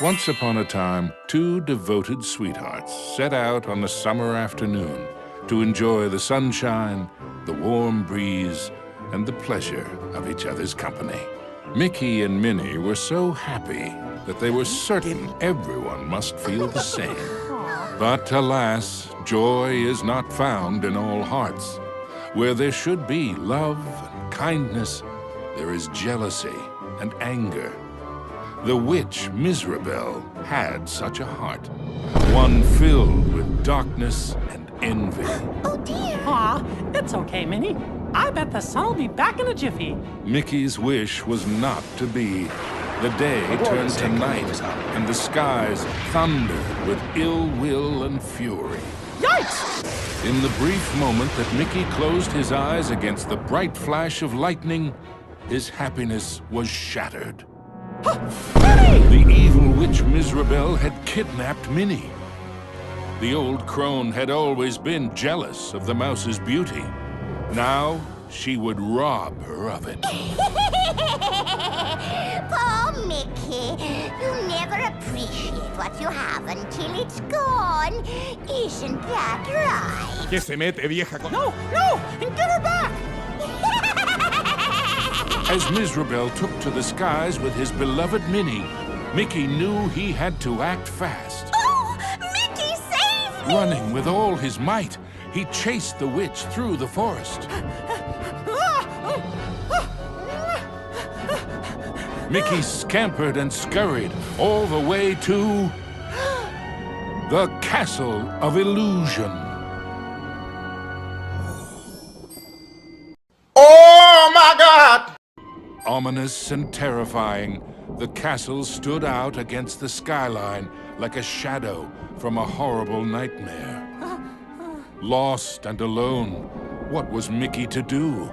Once upon a time, two devoted sweethearts set out on a summer afternoon to enjoy the sunshine, the warm breeze, and the pleasure of each other's company. Mickey and Minnie were so happy that they were certain everyone must feel the same. But alas, joy is not found in all hearts. Where there should be love and kindness, there is jealousy and anger. The witch Mizrabel had such a heart, one filled with darkness and envy. Oh dear! Aw, it's okay, Minnie. I bet the sun will be back in a jiffy. Mickey's wish was not to be. The day turned to night, and the skies thundered with ill will and fury. Yikes! In the brief moment that Mickey closed his eyes against the bright flash of lightning, his happiness was shattered. Minnie! The evil witch Mizrabel had kidnapped Minnie. The old crone had always been jealous of the mouse's beauty. Now, she would rob her of it. Poor Mickey, you never appreciate what you have until it's gone. Isn't that right? ¿Qué se mete, vieja con...? No! Give her back! As Mizrabel took to the skies with his beloved Minnie, Mickey knew he had to act fast. Oh, Mickey, save me! Running with all his might, he chased the witch through the forest. Mickey scampered and scurried all the way to the Castle of Illusion. ¡Oh, my God! Ominous and terrifying, the castle stood out against the skyline like a shadow from a horrible nightmare. Lost and alone, what was Mickey to do?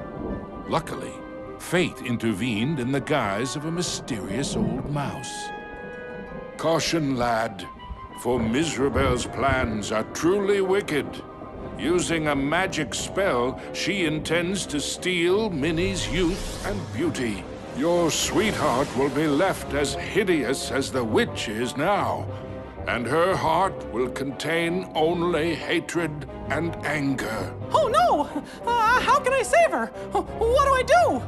Luckily, fate intervened in the guise of a mysterious old mouse. Caution, lad, for Mizrabel's plans are truly wicked. Using a magic spell, she intends to steal Minnie's youth and beauty. Your sweetheart will be left as hideous as the witch is now, and her heart will contain only hatred and anger. Oh no! How can I save her? What do I do?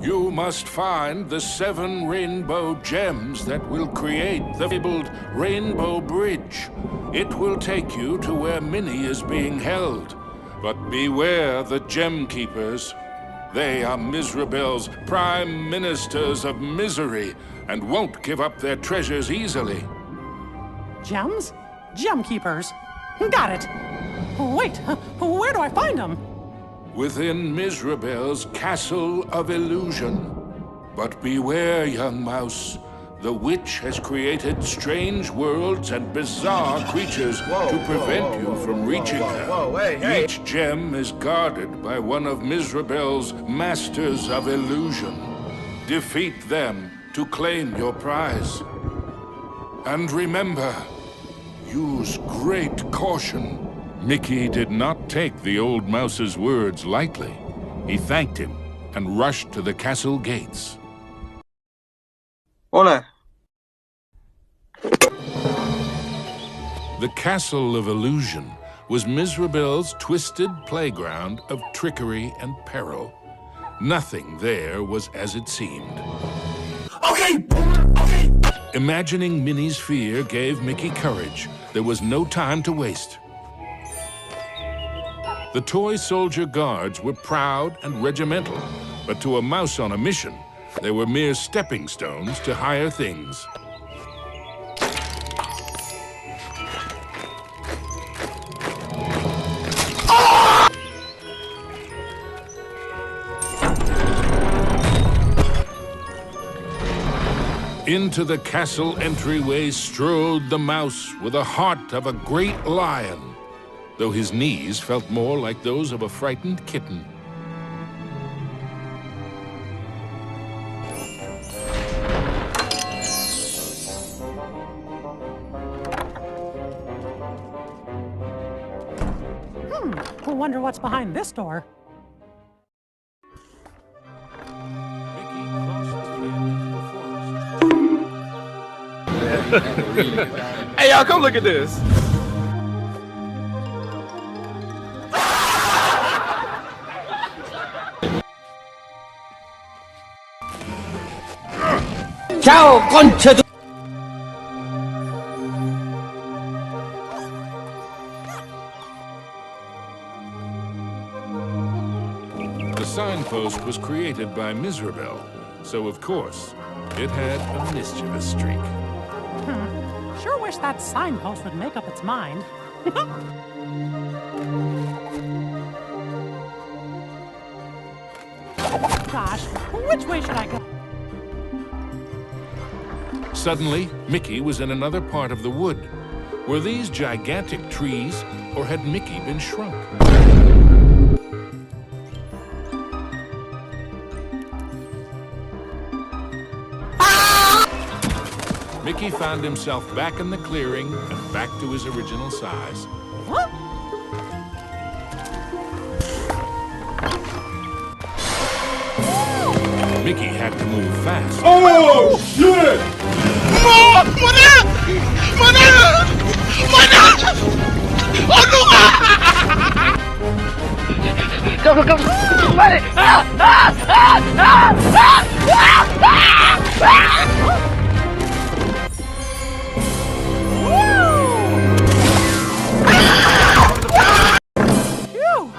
You must find the 7 rainbow gems that will create the fabled Rainbow Bridge. It will take you to where Minnie is being held. But beware the Gem Keepers. They are Mizrabel's prime ministers of misery and won't give up their treasures easily. Gems? Gem keepers. Got it. Wait, where do I find them? Within Mizrabel's Castle of Illusion. But beware, young mouse. The witch has created strange worlds and bizarre creatures to prevent you from reaching her. Hey. Each gem is guarded by one of Mizrabel's Masters of Illusion. Defeat them to claim your prize. And remember, use great caution. Mickey did not take the old mouse's words lightly. He thanked him and rushed to the castle gates. Hola. The Castle of Illusion was Mizrabel's twisted playground of trickery and peril. Nothing there was as it seemed. Okay. Imagining Minnie's fear gave Mickey courage. There was no time to waste. The toy soldier guards were proud and regimental, but to a mouse on a mission, they were mere stepping stones to higher things. Into the castle entryway strode the mouse with the heart of a great lion, though his knees felt more like those of a frightened kitten. I wonder what's behind this door. Mickey crossed the forest. Hey, y'all, come look at this. ¡Chao, concha tu... The signpost was created by Mizrabel, so of course, it had a mischievous streak. Sure wish that signpost would make up its mind. Gosh, which way should I go? Suddenly, Mickey was in another part of the wood. Were these gigantic trees, or had Mickey been shrunk? Mickey found himself back in the clearing and back to his original size. Huh? Mickey had to move fast. Oh, shit! Phew!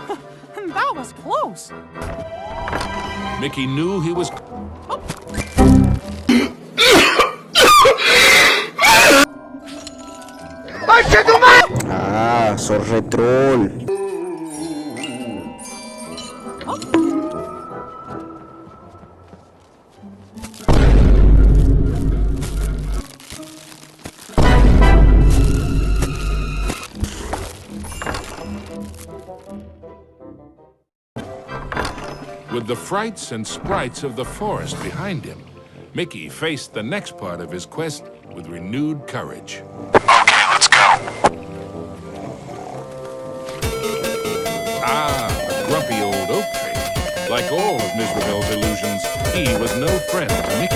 That was close. Mickey knew he was... Ah, sos retrol. With the frights and sprites of the forest behind him, Mickey faced the next part of his quest with renewed courage. Okay, let's go. Ah, a grumpy old oak tree. Like all of Mizrabel's illusions, he was no friend to Mickey.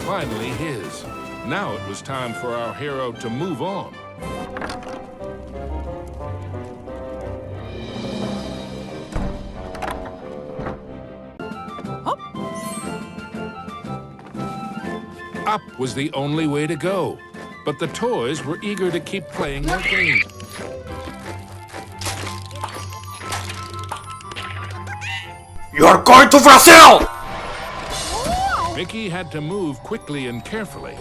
Finally his. Now it was time for our hero to move on. Up was the only way to go, but the toys were eager to keep playing their game. You're going to Brazil! Mickey had to move quickly and carefully.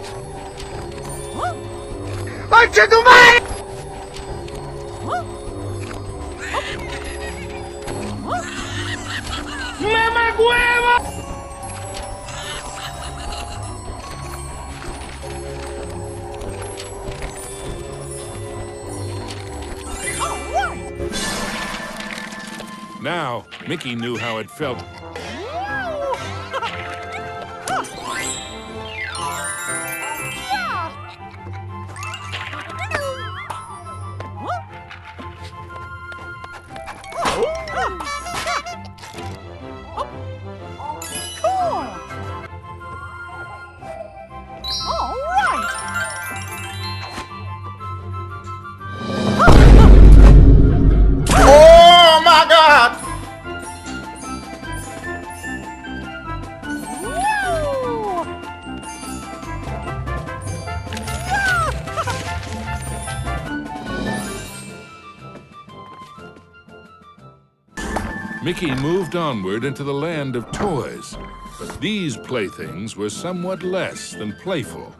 Now, Mickey knew how it felt. Oh my God! Mickey moved onward into the land of toys. But these playthings were somewhat less than playful.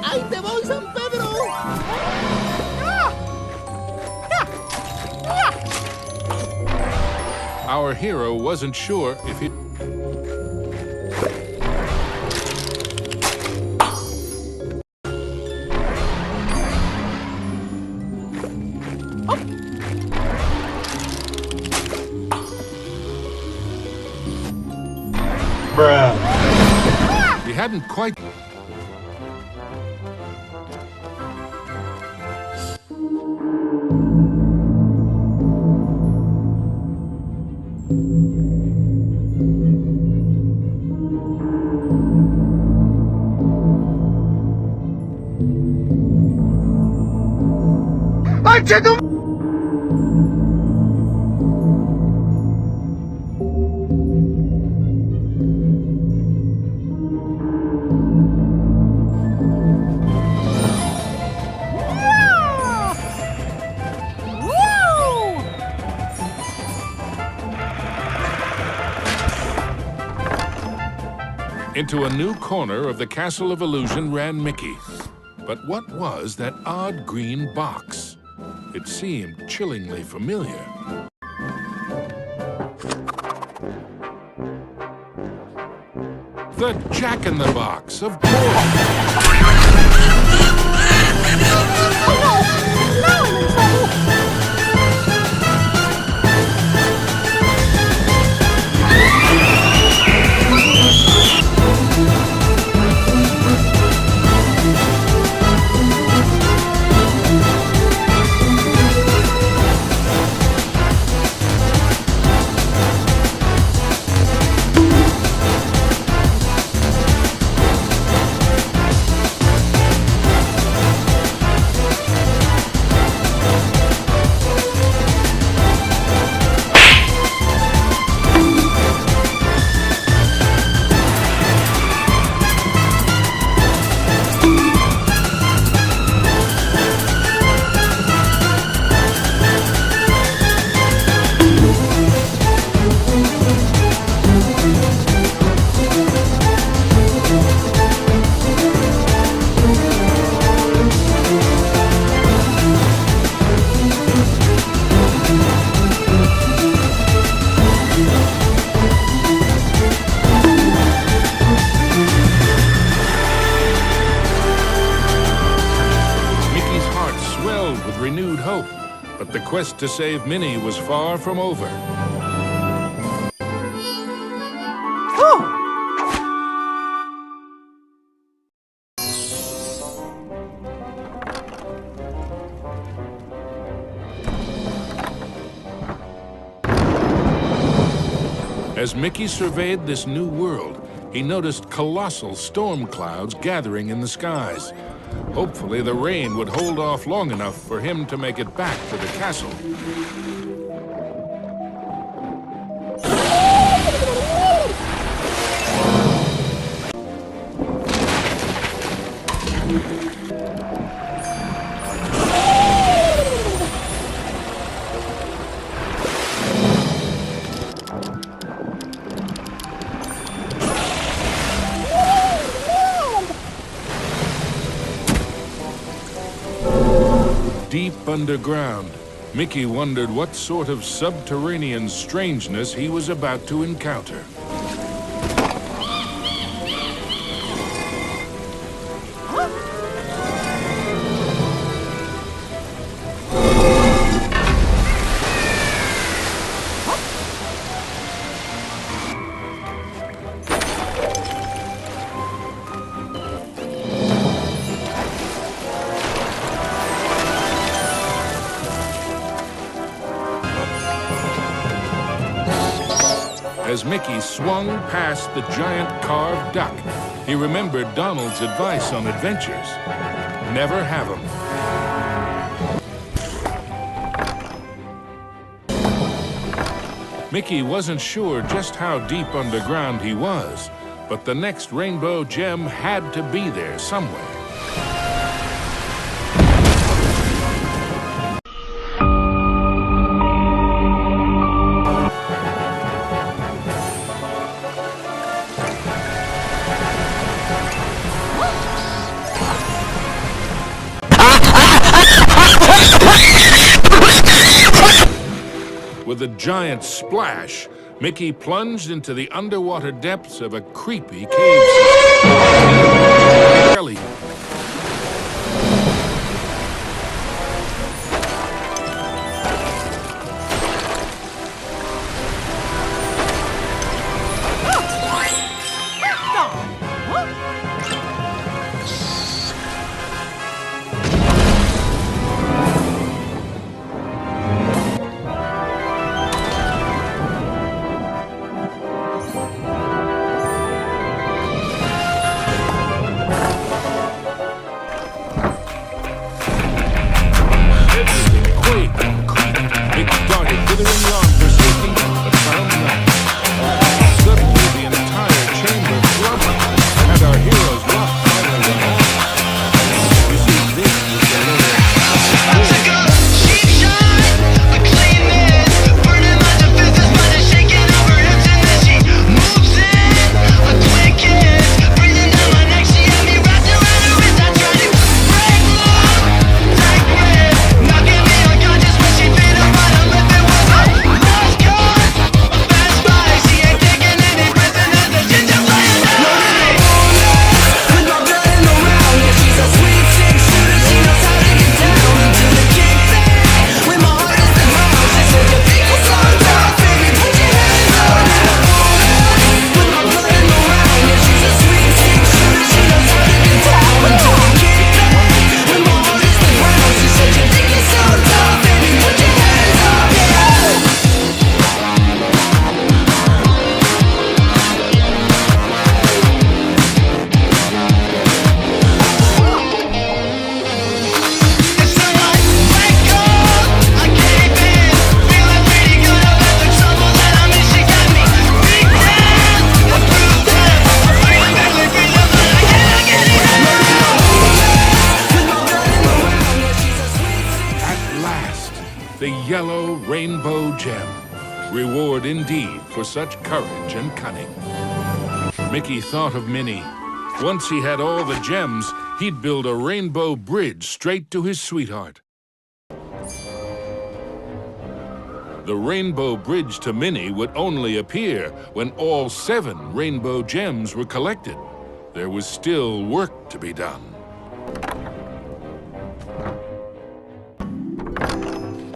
¡Ahí te voy, San Pedro! Our hero wasn't sure if he... He hadn't quite... Into a new corner of the Castle of Illusion ran Mickey. But what was that odd green box? It seemed chillingly familiar. The Jack-in-the-Box, of course! Renewed hope, but the quest to save Minnie was far from over. As Mickey surveyed this new world, he noticed colossal storm clouds gathering in the skies. Hopefully, the rain would hold off long enough for him to make it back to the castle. Deep underground, Mickey wondered what sort of subterranean strangeness he was about to encounter. As Mickey swung past the giant carved duck, he remembered Donald's advice on adventures. Never have 'em. Mickey wasn't sure just how deep underground he was, but the next rainbow gem had to be there somewhere. With a giant splash, Mickey plunged into the underwater depths of a creepy cave system. The yellow rainbow gem. Reward indeed for such courage and cunning. Mickey thought of Minnie. Once he had all the gems, he'd build a rainbow bridge straight to his sweetheart. The rainbow bridge to Minnie would only appear when all 7 rainbow gems were collected. There was still work to be done.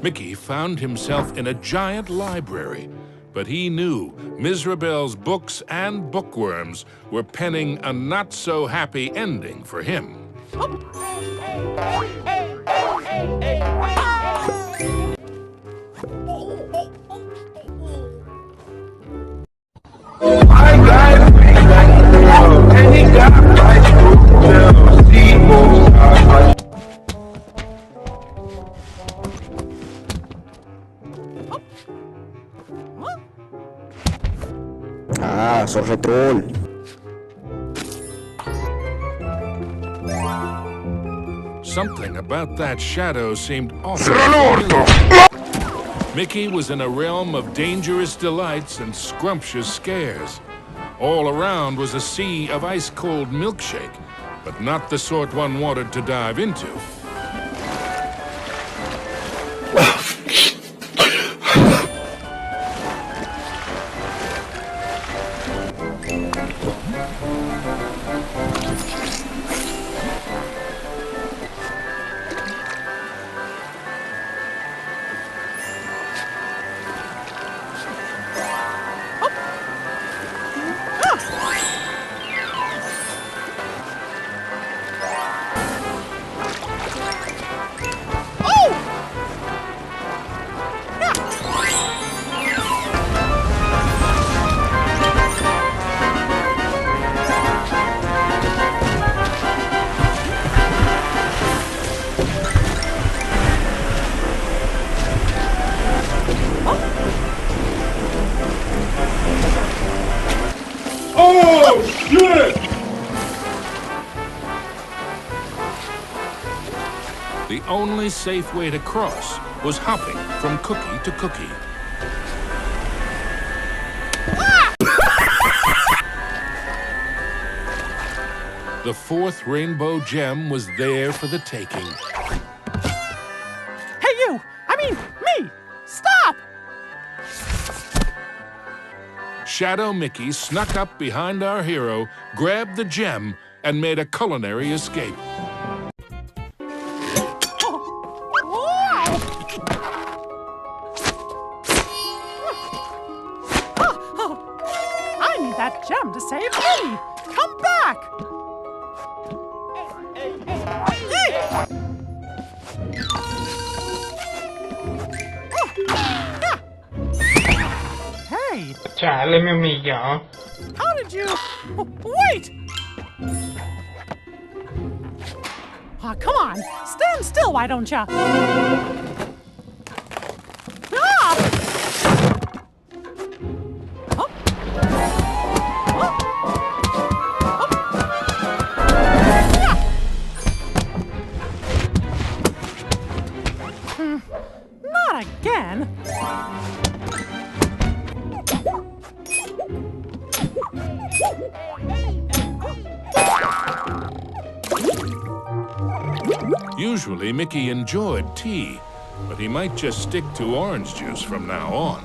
Mickey found himself in a giant library, but he knew Mizrabel's books and bookworms were penning a not-so-happy ending for him. My guy, and he got right through the Ah, sos retrol. Something about that shadow seemed awful familiar. Mickey was in a realm of dangerous delights and scrumptious scares. All around was a sea of ice-cold milkshake, but not the sort one wanted to dive into. only safe way to cross was hopping from cookie to cookie. The fourth rainbow gem was there for the taking. Hey, you! I mean, me! Stop! Shadow Mickey snuck up behind our hero, grabbed the gem, and made a culinary escape. I need that gem to save me! Come back! Hey! Chale, me humilló. How did you... Wait! Come on! Stand still, why don't ya? Ah! Huh? Huh? Huh? Not again! Usually, Mickey enjoyed tea, but he might just stick to orange juice from now on.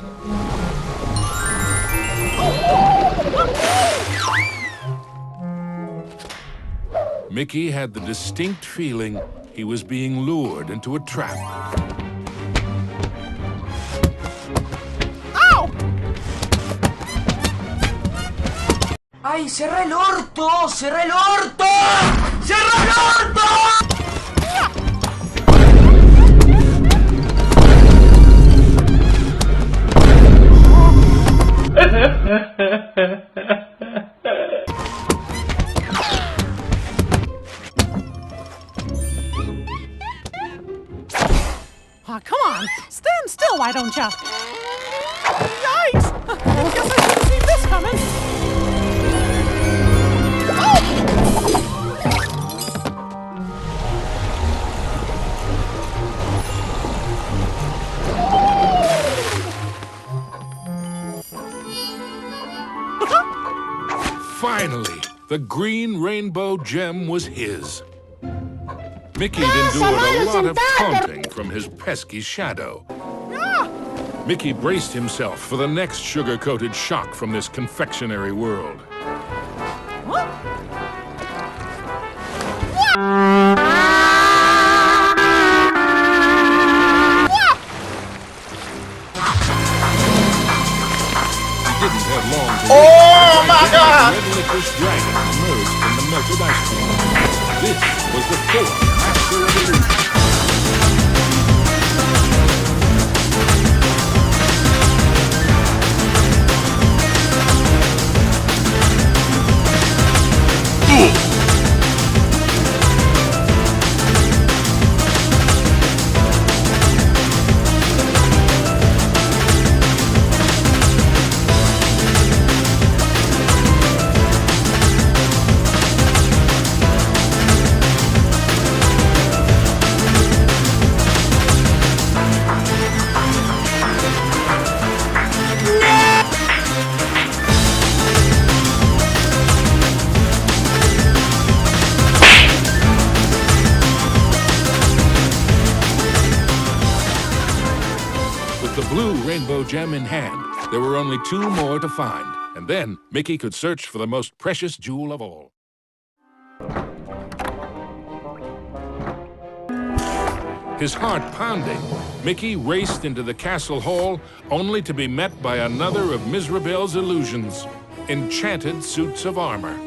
Mickey had the distinct feeling he was being lured into a trap. Ow! ¡Ay, cerra el orto! ¡Cerra el orto! ¡Cerra el orto! Come on! Stand still, why don't ya? Yikes! Guess I should've seen this coming! Finally, the green rainbow gem was his. Mickey endured a lot of taunting from his pesky shadow. Mickey braced himself for the next sugar-coated shock from this confectionery world. Didn't have long to wait. Oh my God! Red licorice dragon emerged from the melted ice cream. This was the fourth master of illusion. Blue rainbow gem in hand, there were only 2 more to find, and then Mickey could search for the most precious jewel of all. His heart pounding, Mickey raced into the castle hall, only to be met by another of Mizrabel's illusions, enchanted suits of armor.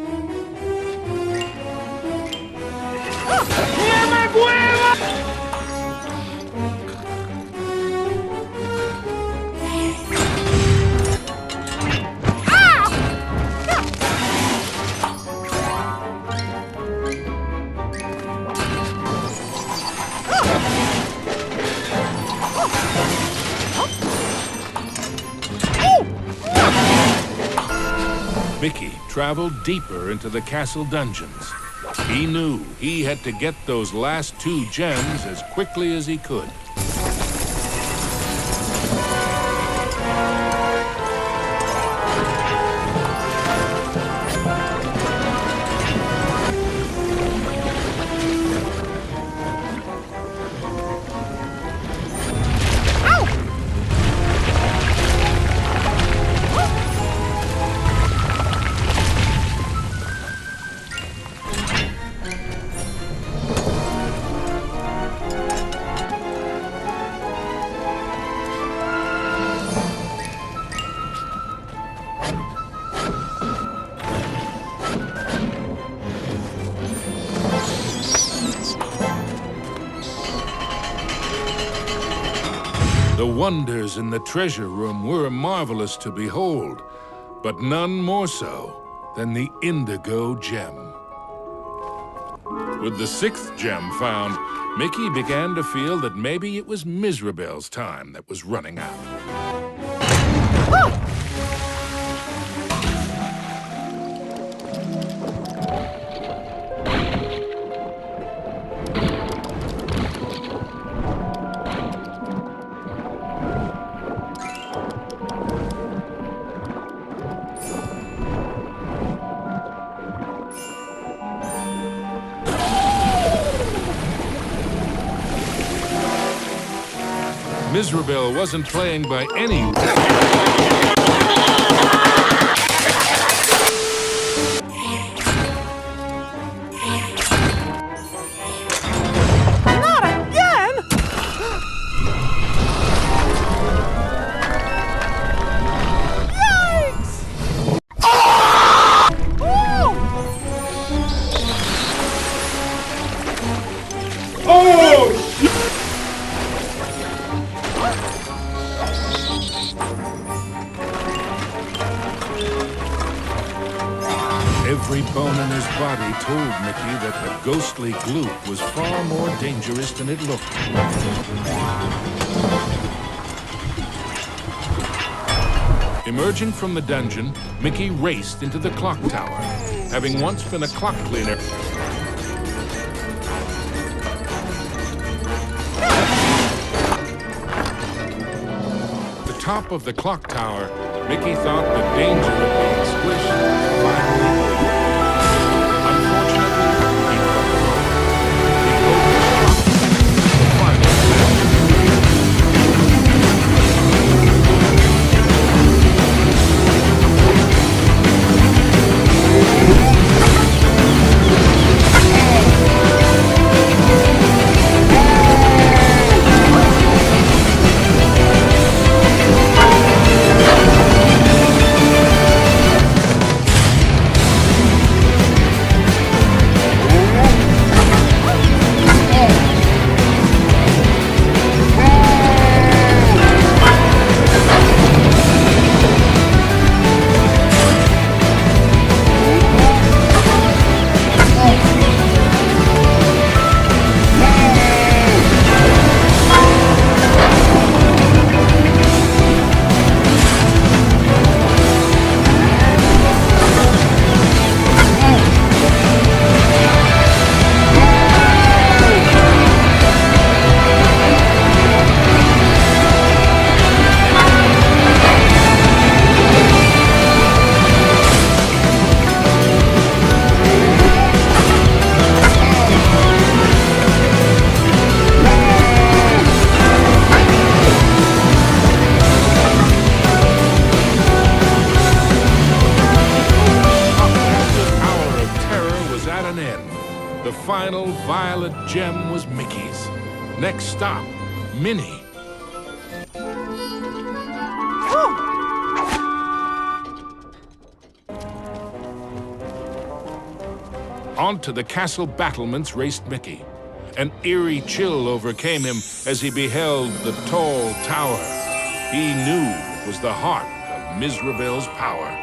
Mickey traveled deeper into the castle dungeons. He knew he had to get those last 2 gems as quickly as he could. The wonders in the treasure room were marvelous to behold, but none more so than the indigo gem. With the 6th gem found, Mickey began to feel that maybe it was Mizrabel's time that was running out. Mizrabel wasn't playing by any Not again! Yikes! Every bone in his body told Mickey that the ghostly gloop was far more dangerous than it looked. Emerging from the dungeon, Mickey raced into the clock tower. Having once been a clock cleaner, the top of the clock tower, Mickey thought the danger of being squished finally over. Unfortunately, he thought wrong. He hoped the final The final violet gem was Mickey's. Next stop, Minnie. Onto the castle battlements raced Mickey. An eerie chill overcame him as he beheld the tall tower. He knew it was the heart of Mizrabel's power.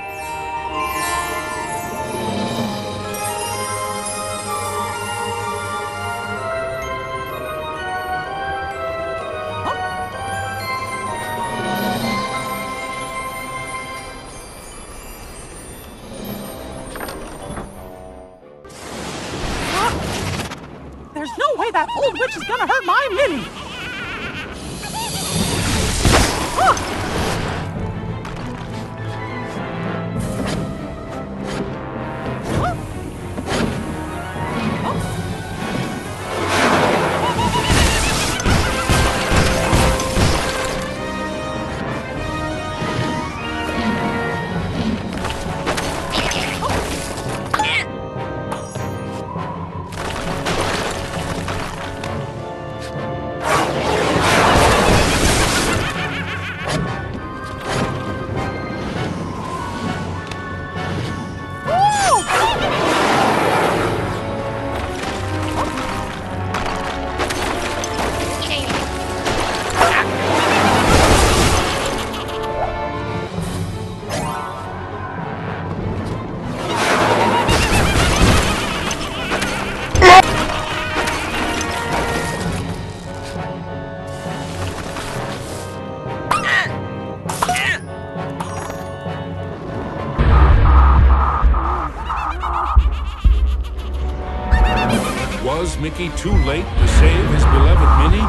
Mickey too late to save his beloved Minnie?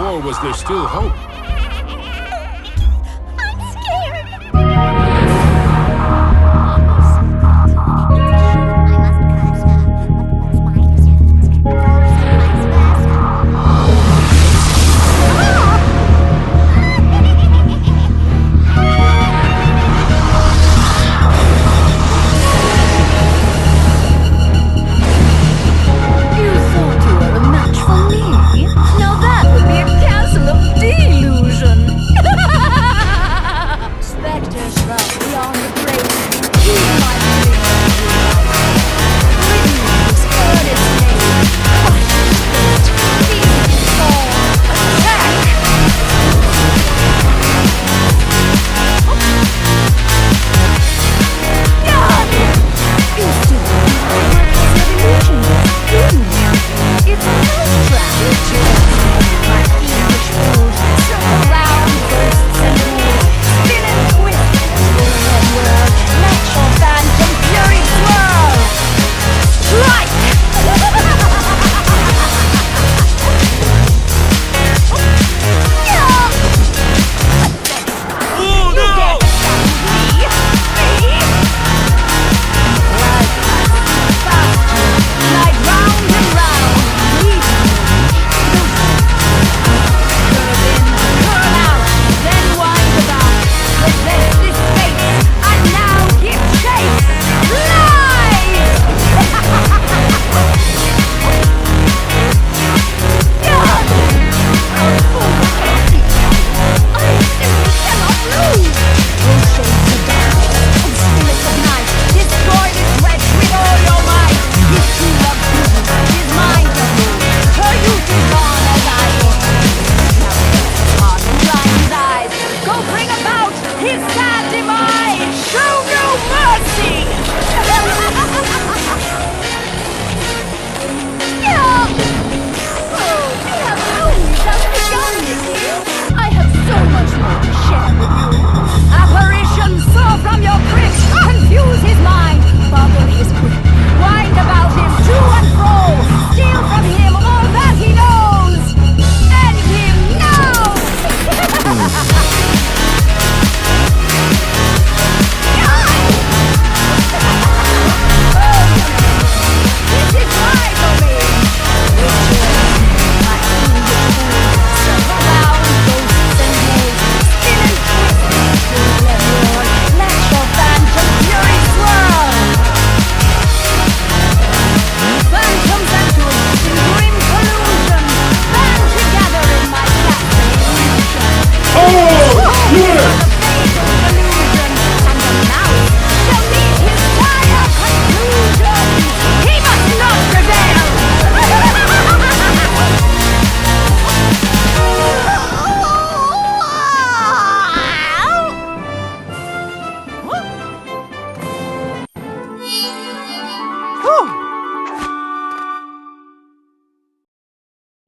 Or was there still hope? I'm scared.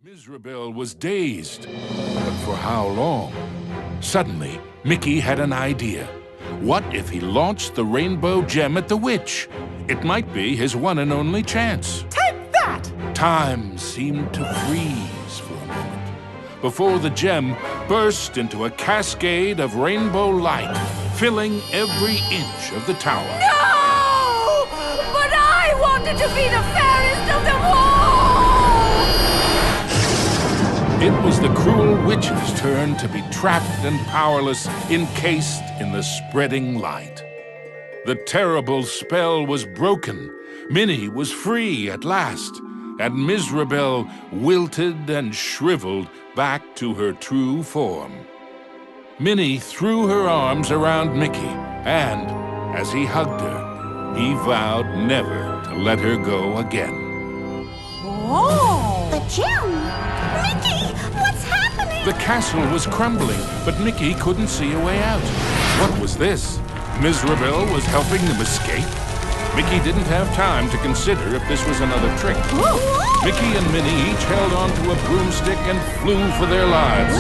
Mizrabel was dazed, but for how long? Suddenly, Mickey had an idea. What if he launched the rainbow gem at the witch? It might be his one and only chance. Take that! Time seemed to freeze for a moment before the gem burst into a cascade of rainbow light, filling every inch of the tower. No! But I wanted to be the fairest of them all! It was the cruel witch's turn to be trapped and powerless, encased in the spreading light. The terrible spell was broken. Minnie was free at last, and Mizrabel wilted and shriveled back to her true form. Minnie threw her arms around Mickey, and as he hugged her, he vowed never to let her go again. Oh! The gem! Mickey, what's happening? The castle was crumbling, but Mickey couldn't see a way out. What was this? Mizrabel was helping them escape? Mickey didn't have time to consider if this was another trick. Mickey and Minnie each held onto a broomstick and flew for their lives.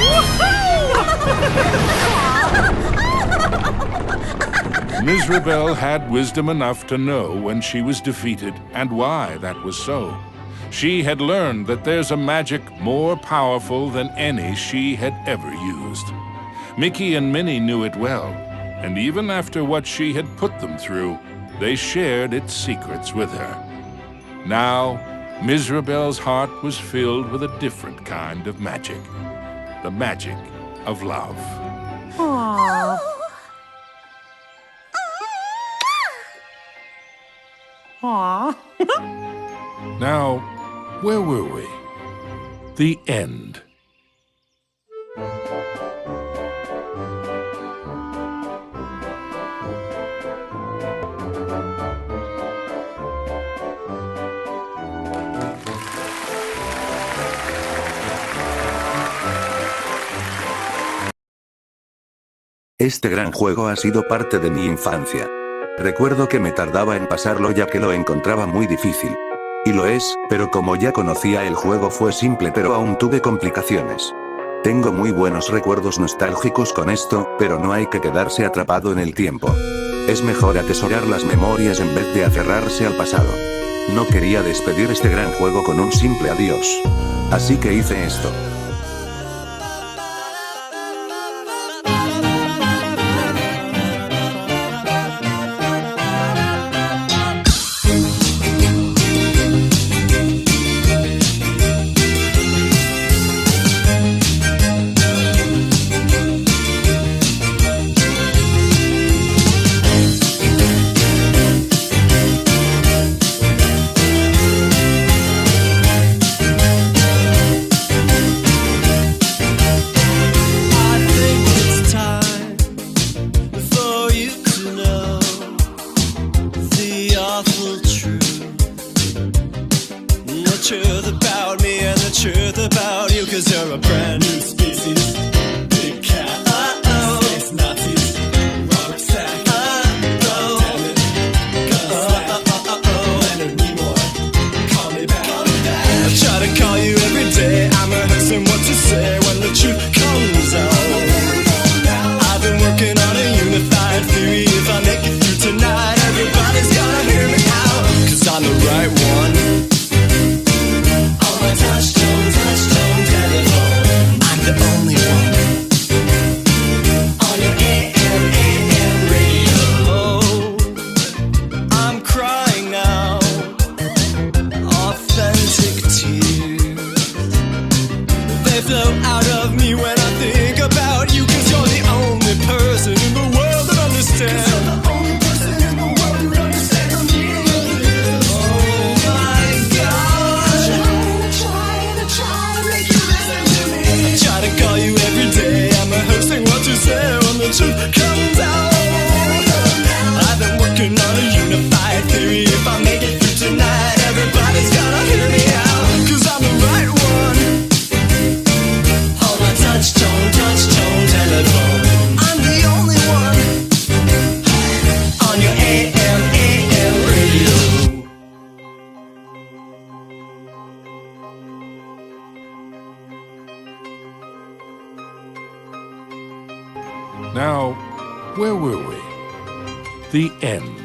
Mizrabel had wisdom enough to know when she was defeated and why that was so. She had learned that there's a magic more powerful than any she had ever used. Mickey and Minnie knew it well, and even after what she had put them through, they shared its secrets with her. Now, Mizrabel's heart was filled with a different kind of magic. The magic of love. Aww. Aww. Now, where were we? The end. Este gran juego ha sido parte de mi infancia. Recuerdo que me tardaba en pasarlo ya que lo encontraba muy difícil. Y lo es, pero como ya conocía el juego fue simple pero aún tuve complicaciones. Tengo muy buenos recuerdos nostálgicos con esto, pero no hay que quedarse atrapado en el tiempo. Es mejor atesorar las memorias en vez de aferrarse al pasado. No quería despedir este gran juego con un simple adiós. Así que hice esto. Truth about me and the truth about you, 'cause you're a brand new species. Big cat, space Nazis, Robert Stack, damn it, Leonard Nimoy, call me back. I try to call you every day, I'm rehearsing what to say when the truth comes out. I've been working on a unified theory, if I make it through tonight, everybody's gonna hear me out, 'cause I'm the right one. Touchstone telephone. I'm the only one on your AM radio. I'm crying now, authentic tears. They flow out of me when I think about you, 'cause you're the only person in the world that understands. The truth comes out. I've been working on a unified theory. If I make it through tonight, everybody's gonna hear me out, 'cause I'm the right one. Hold my touch-tone telephone. I'm the only one on your AM radio. Now, where were we? The end.